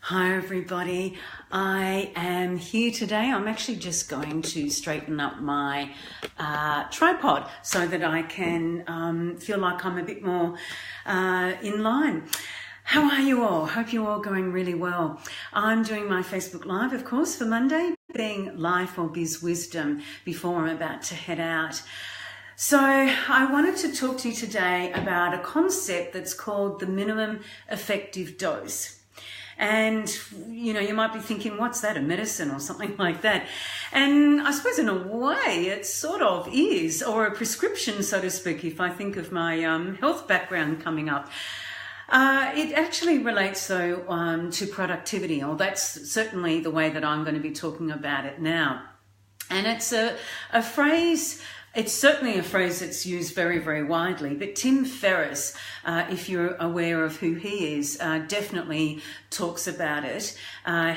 Hi everybody, I am here today. I'm actually just going to straighten up my tripod so that I can feel like I'm a bit more in line. How are you all? Hope you're all going really well. I'm doing my Facebook Live, of course, for Monday, being Life or Biz Wisdom before I'm about to head out. So I wanted to talk to you today about a concept that's called the minimum effective dose. And, you know, you might be thinking, what's that, a medicine or something like that? And I suppose in a way it sort of is, or a prescription, so to speak, if I think of my health background coming up. It actually relates, though, to productivity, or that's certainly the way that I'm going to be talking about it now. And it's a phrase. It's certainly a phrase that's used very, very widely, but Tim Ferriss, if you're aware of who he is, definitely talks about it.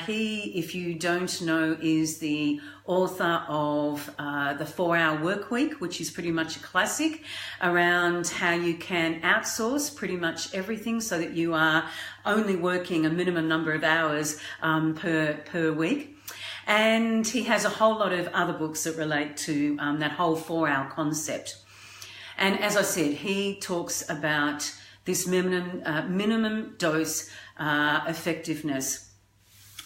He, if you don't know, is the author of the 4-Hour Work Week, which is pretty much a classic around how you can outsource pretty much everything so that you are only working a minimum number of hours per week. And he has a whole lot of other books that relate to that whole 4-hour concept. And as I said, he talks about this minimum dose effectiveness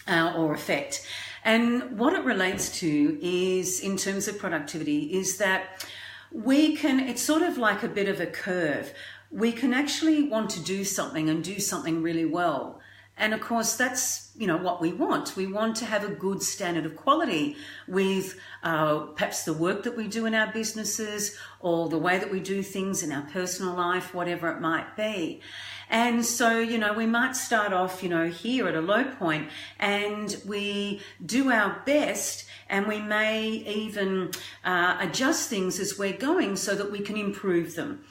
or effect. And what it relates to is, in terms of productivity, is that we can, it's sort of like a bit of a curve. We can actually want to do something and do something really well. And of course, that's, you know, what we want. We want to have a good standard of quality with perhaps the work that we do in our businesses or the way that we do things in our personal life, whatever it might be. And so, you know, we might start off, you know, here at a low point and we do our best, and we may even adjust things as we're going so that we can improve them.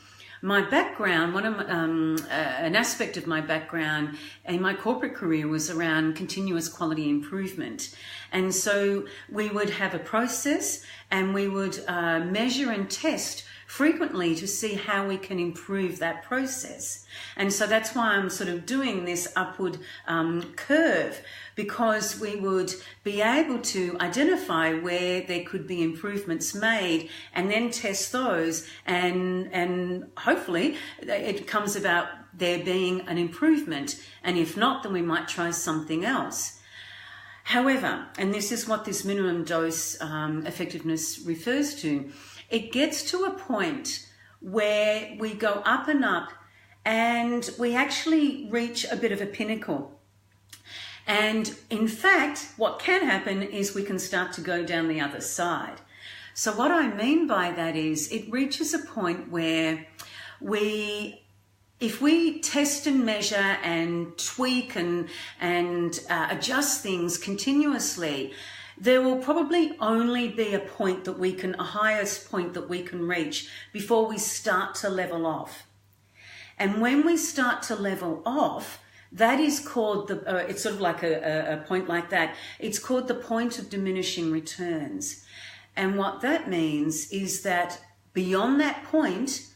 My background, an aspect of my background in my corporate career was around continuous quality improvement. And so we would have a process and we would measure and test frequently to see how we can improve that process. And so that's why I'm sort of doing this upward curve, because we would be able to identify where there could be improvements made and then test those, and hopefully it comes about there being an improvement, and if not, then we might try something else. However, and this is what this minimum dose effectiveness refers to, it gets to a point where we go up and up and we actually reach a bit of a pinnacle. And in fact, what can happen is we can start to go down the other side. So what I mean by that is it reaches a point where if we test and measure and tweak and adjust things continuously, there will probably only be a highest point that we can reach before we start to level off. And when we start to level off, that is called it's sort of like a point like that. It's called the point of diminishing returns. And what that means is that beyond that point,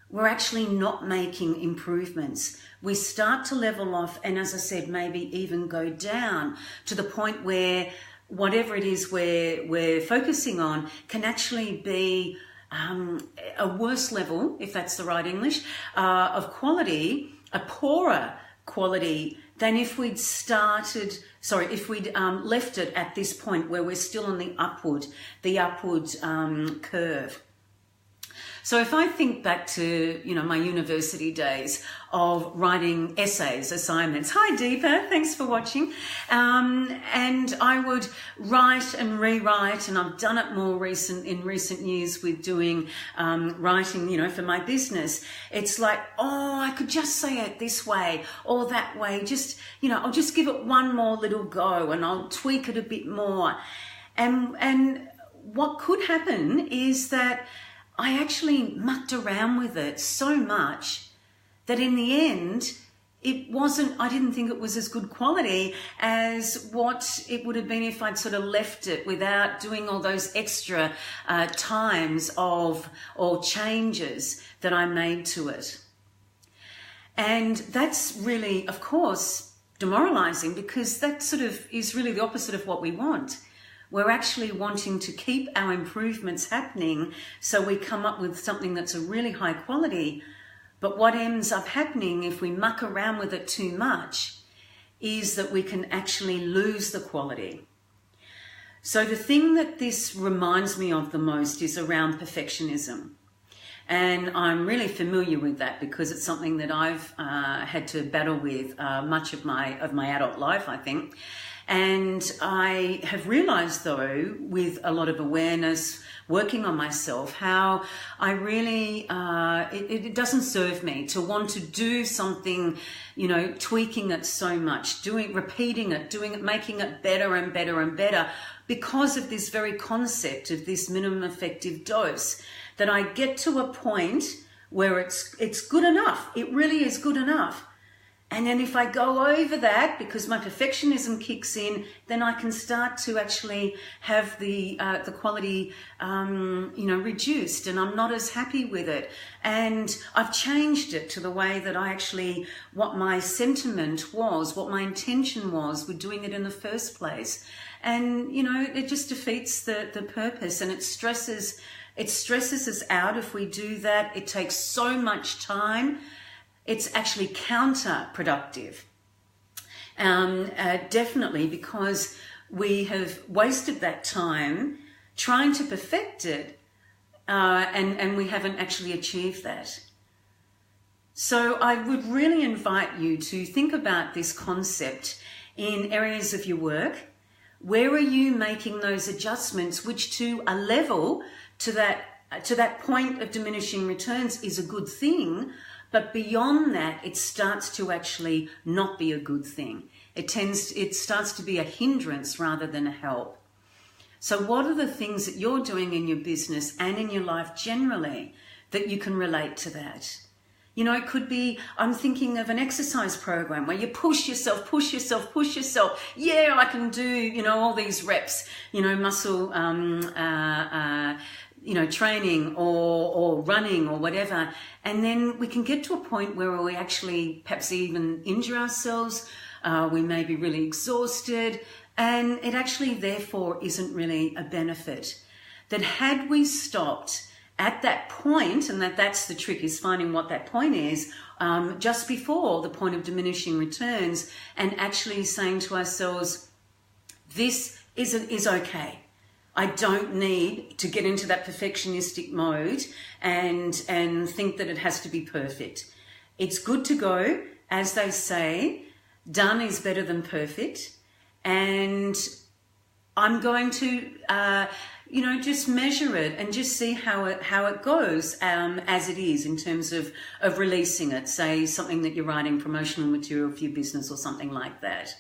we're actually not making improvements. We start to level off, and as I said, maybe even go down to the point where whatever it is we're focusing on can actually be a worse level, if that's the right English, of quality, a poorer quality than if we'd left it at this point where we're still on the upward curve. So if I think back to, you know, my university days of writing essays, assignments. Hi, Deepa, thanks for watching. And I would write and rewrite, and I've done it more in recent years with doing writing, you know, for my business. It's like, I could just say it this way or that way. Just, you know, I'll just give it one more little go and I'll tweak it a bit more. And what could happen is that I actually mucked around with it so much that in the end, I didn't think it was as good quality as what it would have been if I'd sort of left it without doing all those extra times or changes that I made to it. And that's really, of course, demoralizing, because that sort of is really the opposite of what we want. We're actually wanting to keep our improvements happening so we come up with something that's a really high quality. But what ends up happening if we muck around with it too much is that we can actually lose the quality. So the thing that this reminds me of the most is around perfectionism. And I'm really familiar with that because it's something that I've had to battle with much of my adult life, I think. And I have realized, though, with a lot of awareness, working on myself, how I really, it doesn't serve me to want to do something, tweaking it so much, repeating it, making it better and better and better, because of this very concept of this minimum effective dose, that I get to a point where it's good enough. It really is good enough. And then if I go over that, because my perfectionism kicks in, then I can start to actually have the quality, reduced, and I'm not as happy with it. And I've changed it to the way that what my sentiment was, what my intention was with doing it in the first place. And, it just defeats the purpose, and it stresses us out if we do that. It takes so much time. It's actually counterproductive, definitely, because we have wasted that time trying to perfect it, and we haven't actually achieved that. So I would really invite you to think about this concept in areas of your work. Where are you making those adjustments, which to a level, to that point of diminishing returns is a good thing, but beyond that, it starts to actually not be a good thing. It starts to be a hindrance rather than a help. So what are the things that you're doing in your business and in your life generally that you can relate to that? It could be, I'm thinking of an exercise program where you push yourself. Yeah, I can do, all these reps, muscle, training or running or whatever. And then we can get to a point where we actually perhaps even injure ourselves. We may be really exhausted, and it actually therefore isn't really a benefit. That had we stopped at that point, and that's the trick, is finding what that point is, just before the point of diminishing returns, and actually saying to ourselves, this is okay. I don't need to get into that perfectionistic mode and think that it has to be perfect. It's good to go. As they say, done is better than perfect. And I'm going to, just measure it and just see how it goes as it is, in terms of releasing it. Say something that you're writing promotional material for your business or something like that.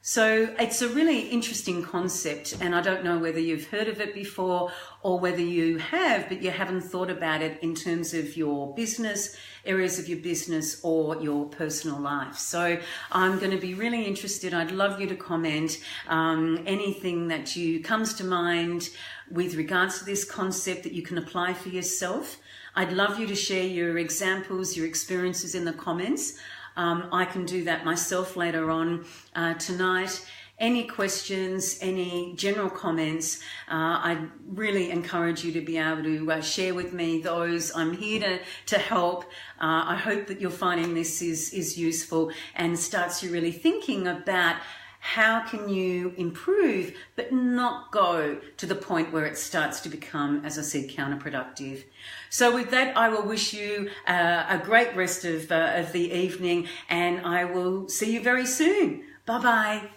So it's a really interesting concept, and I don't know whether you've heard of it before or whether you have, but you haven't thought about it in terms of your business, areas of your business, or your personal life. So I'm going to be really interested. I'd love you to comment anything that comes to mind with regards to this concept that you can apply for yourself. I'd love you to share your examples, your experiences in the comments. I can do that myself later on tonight. Any questions, any general comments, I'd really encourage you to be able to share with me those. I'm here to help. I hope that you're finding this is useful and starts you really thinking about how can you improve, but not go to the point where it starts to become, as I said, counterproductive. So with that, I will wish you a great rest of the evening, and I will see you very soon. Bye-bye.